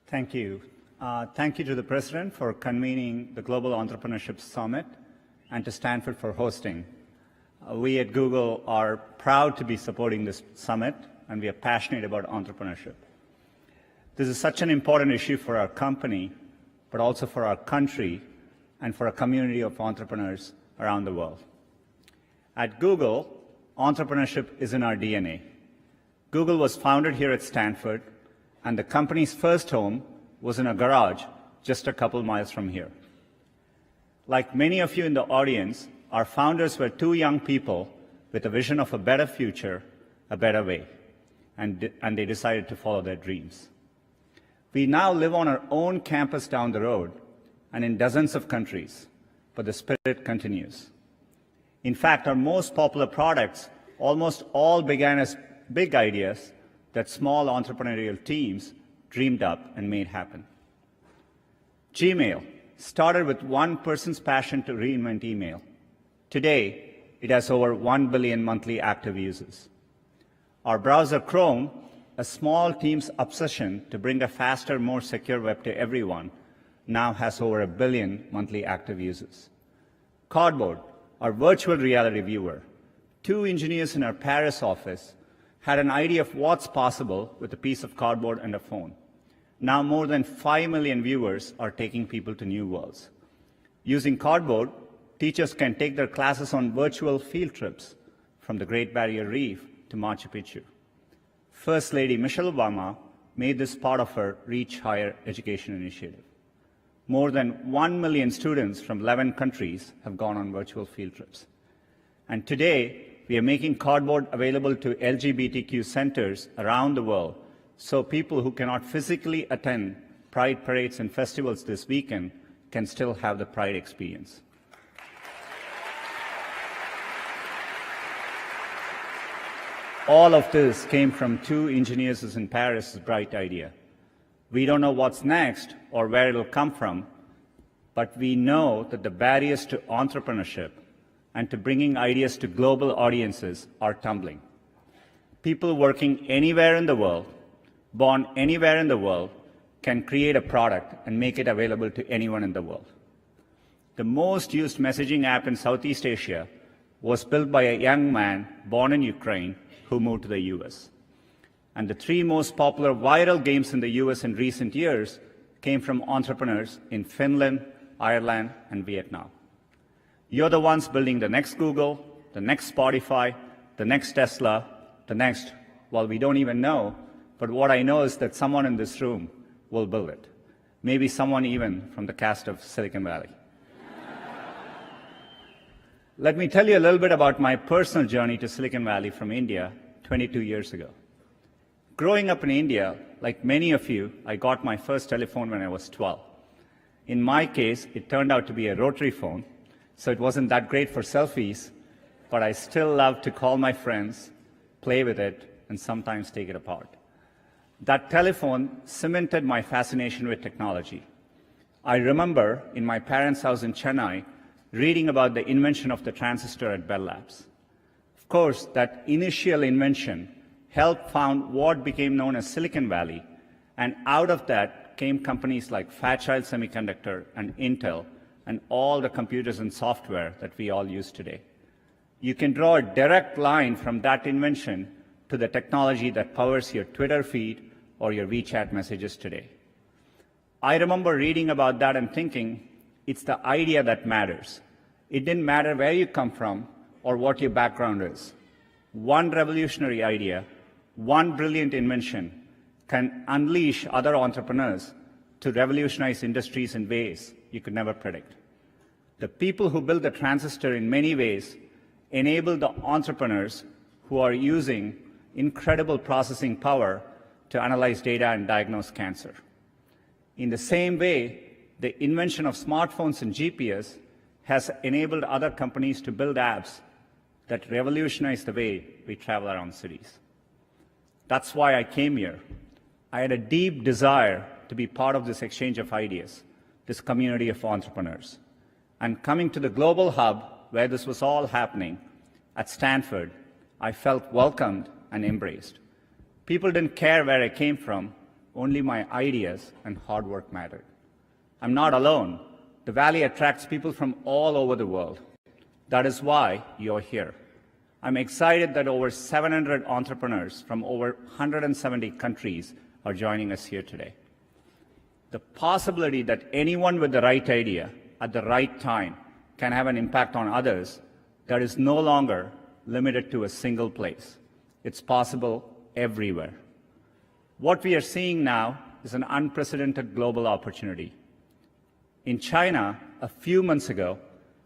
Thank you. Thank you to the President for convening the Global Entrepreneurship Summit and to Stanford for hosting. We at Google are proud to be supporting this summit, and we are passionate about entrepreneurship. This is such an important issue for our company, but also for our country and for a community of entrepreneurs around the world. At Google, entrepreneurship is in our DNA. Google was founded here at Stanford, and the company's first home was in a garage just a couple miles from here. Like many of you in the audience, our founders were two young people with a vision of a better future, a better way, and they decided to follow their dreams. We now live on our own campus down the road and in dozens of countries, but the spirit continues. In fact, our most popular products almost all began as big ideas that small entrepreneurial teams dreamed up and made happen. Gmail started with one person's passion to reinvent email. Today, it has over 1 billion monthly active users. Our browser Chrome, a small team's obsession to bring a faster, more secure web to everyone, now has over 1 billion monthly active users. Cardboard, our virtual reality viewer, two engineers in our Paris office had an idea of what's possible with a piece of cardboard and a phone. Now more than 5 million viewers are taking people to new worlds. Using Cardboard, teachers can take their classes on virtual field trips from the Great Barrier Reef to Machu Picchu. First Lady Michelle Obama made this part of her Reach Higher Education initiative. More than 1 million students from 11 countries have gone on virtual field trips. And today, we are making Cardboard available to LGBTQ centers around the world so people who cannot physically attend Pride parades and festivals this weekend can still have the Pride experience. All of this came from two engineers in Paris' bright idea. We don't know what's next or where it'll come from, but we know that the barriers to entrepreneurship and to bringing ideas to global audiences are tumbling. People working anywhere in the world, born anywhere in the world, can create a product and make it available to anyone in the world. The most used messaging app in Southeast Asia was built by a young man born in Ukraine who moved to the US. And the three most popular viral games in the US in recent years came from entrepreneurs in Finland, Ireland, and Vietnam. You're the ones building the next Google, the next Spotify, the next Tesla, the next, well, we don't even know, but what I know is that someone in this room will build it. Maybe someone even from the cast of Silicon Valley. Let me tell you a little bit about my personal journey to Silicon Valley from India 22 years ago. Growing up in India, like many of you, I got my first telephone when I was 12. In my case, it turned out to be a rotary phone, so it wasn't that great for selfies, but I still loved to call my friends, play with it, and sometimes take it apart. That telephone cemented my fascination with technology. I remember in my parents' house in Chennai reading about the invention of the transistor at Bell Labs. Of course, that initial invention helped found what became known as Silicon Valley, and out of that came companies like Fairchild Semiconductor and Intel, and all the computers and software that we all use today. You can draw a direct line from that invention to the technology that powers your Twitter feed or your WeChat messages today. I remember reading about that and thinking, it's the idea that matters. It didn't matter where you come from or what your background is. One revolutionary idea, one brilliant invention can unleash other entrepreneurs to revolutionize industries in ways you could never predict. The people who built the transistor in many ways enable the entrepreneurs who are using incredible processing power to analyze data and diagnose cancer. In the same way, the invention of smartphones and GPS has enabled other companies to build apps that revolutionize the way we travel around cities. That's why I came here. I had a deep desire to be part of this exchange of ideas, this community of entrepreneurs. And coming to the global hub where this was all happening, at Stanford, I felt welcomed and embraced. People didn't care where I came from, only my ideas and hard work mattered. I'm not alone. The Valley attracts people from all over the world. That is why you're here. I'm excited that over 700 entrepreneurs from over 170 countries are joining us here today. The possibility that anyone with the right idea at the right time can have an impact on others, that is no longer limited to a single place. It's possible everywhere. What we are seeing now is an unprecedented global opportunity. In China, a few months ago,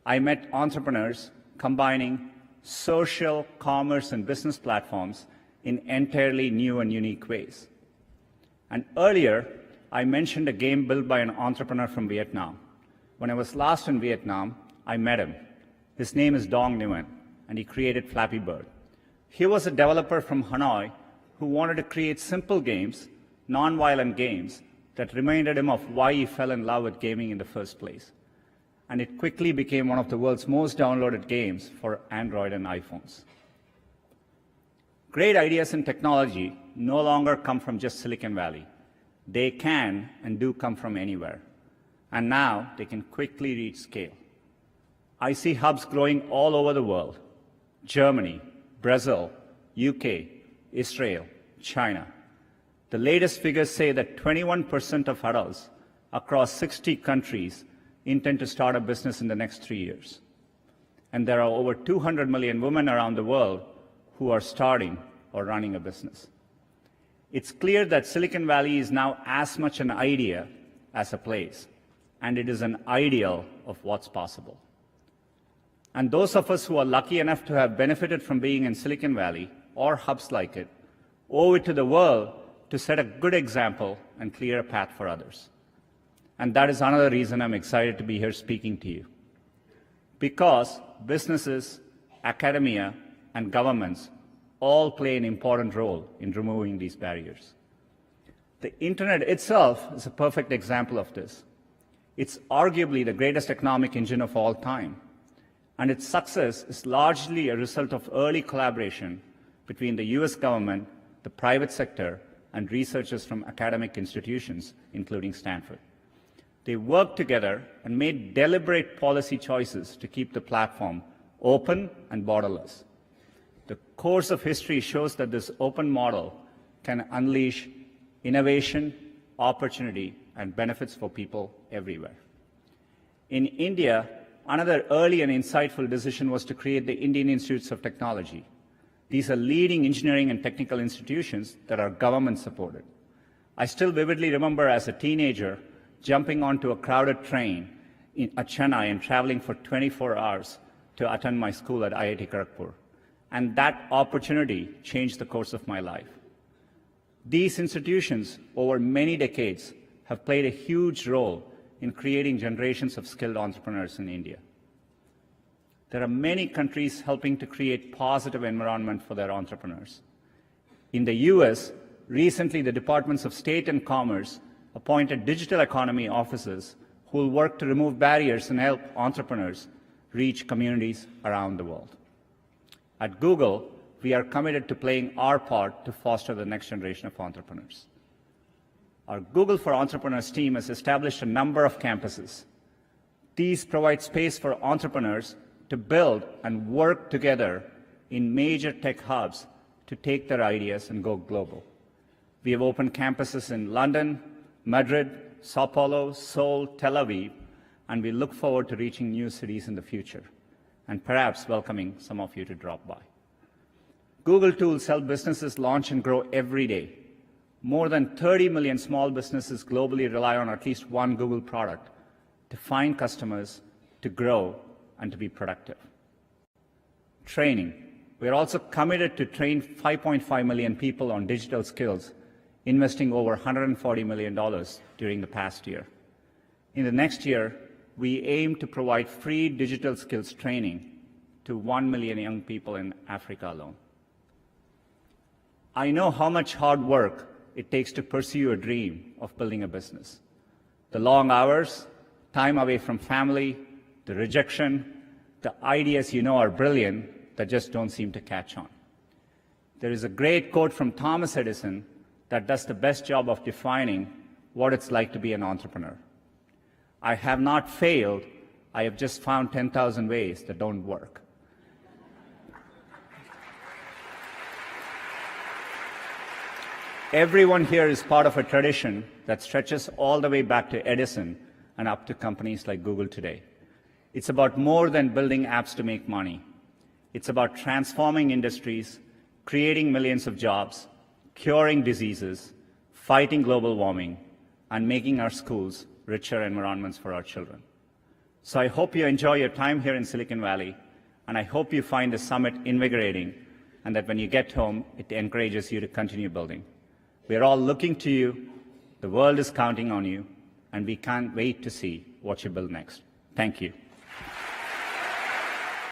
I met entrepreneurs combining social, commerce, and business platforms in entirely new and unique ways. And earlier, I mentioned a game built by an entrepreneur from Vietnam. When I was last in Vietnam, I met him. His name is Dong Nguyen, and he created Flappy Bird. He was a developer from Hanoi who wanted to create simple games, non-violent games, that reminded him of why he fell in love with gaming in the first place. And it quickly became one of the world's most downloaded games for Android and iPhones. Great ideas in technology no longer come from just Silicon Valley. They can and do come from anywhere. And now they can quickly reach scale. I see hubs growing all over the world: Germany, Brazil, UK, Israel, China. The latest figures say that 21% of adults across 60 countries intend to start a business in the next 3 years. And there are over 200 million women around the world who are starting or running a business. It's clear that Silicon Valley is now as much an idea as a place, and it is an ideal of what's possible. And those of us who are lucky enough to have benefited from being in Silicon Valley or hubs like it owe it to the world to set a good example and clear a path for others. And that is another reason I'm excited to be here speaking to you. Because businesses, academia, and governments all play an important role in removing these barriers. The internet itself is a perfect example of this. It's arguably the greatest economic engine of all time. And its success is largely a result of early collaboration between the US government, the private sector, and researchers from academic institutions, including Stanford. They worked together and made deliberate policy choices to keep the platform open and borderless. The course of history shows that this open model can unleash innovation, opportunity, and benefits for people everywhere. In India, another early and insightful decision was to create the Indian Institutes of Technology. These are leading engineering and technical institutions that are government-supported. I still vividly remember as a teenager jumping onto a crowded train at Chennai and traveling for 24 hours to attend my school at IIT Kharagpur. And that opportunity changed the course of my life. These institutions, over many decades, have played a huge role in creating generations of skilled entrepreneurs in India. There are many countries helping to create positive environment for their entrepreneurs. In the US, recently the Departments of State and Commerce appointed digital economy officers who will work to remove barriers and help entrepreneurs reach communities around the world. At Google, we are committed to playing our part to foster the next generation of entrepreneurs. Our Google for Entrepreneurs team has established a number of campuses. These provide space for entrepreneurs to build and work together in major tech hubs to take their ideas and go global. We have opened campuses in London, Madrid, Sao Paulo, Seoul, Tel Aviv, and we look forward to reaching new cities in the future, and perhaps welcoming some of you to drop by. Google tools help businesses launch and grow every day. More than 30 million small businesses globally rely on at least one Google product to find customers, to grow, and to be productive. Training. We are also committed to train 5.5 million people on digital skills, investing over $140 million during the past year. In the next year, we aim to provide free digital skills training to 1 million young people in Africa alone. I know how much hard work it takes to pursue a dream of building a business. The long hours, time away from family, the rejection, the ideas you know are brilliant that just don't seem to catch on. There is a great quote from Thomas Edison that does the best job of defining what it's like to be an entrepreneur. I have not failed. I have just found 10,000 ways that don't work. Everyone here is part of a tradition that stretches all the way back to Edison and up to companies like Google today. It's about more than building apps to make money. It's about transforming industries, creating millions of jobs, curing diseases, fighting global warming, and making our schools richer environments for our children. So I hope you enjoy your time here in Silicon Valley, and I hope you find the summit invigorating, and that when you get home, it encourages you to continue building. We are all looking to you, the world is counting on you, and we can't wait to see what you build next. Thank you.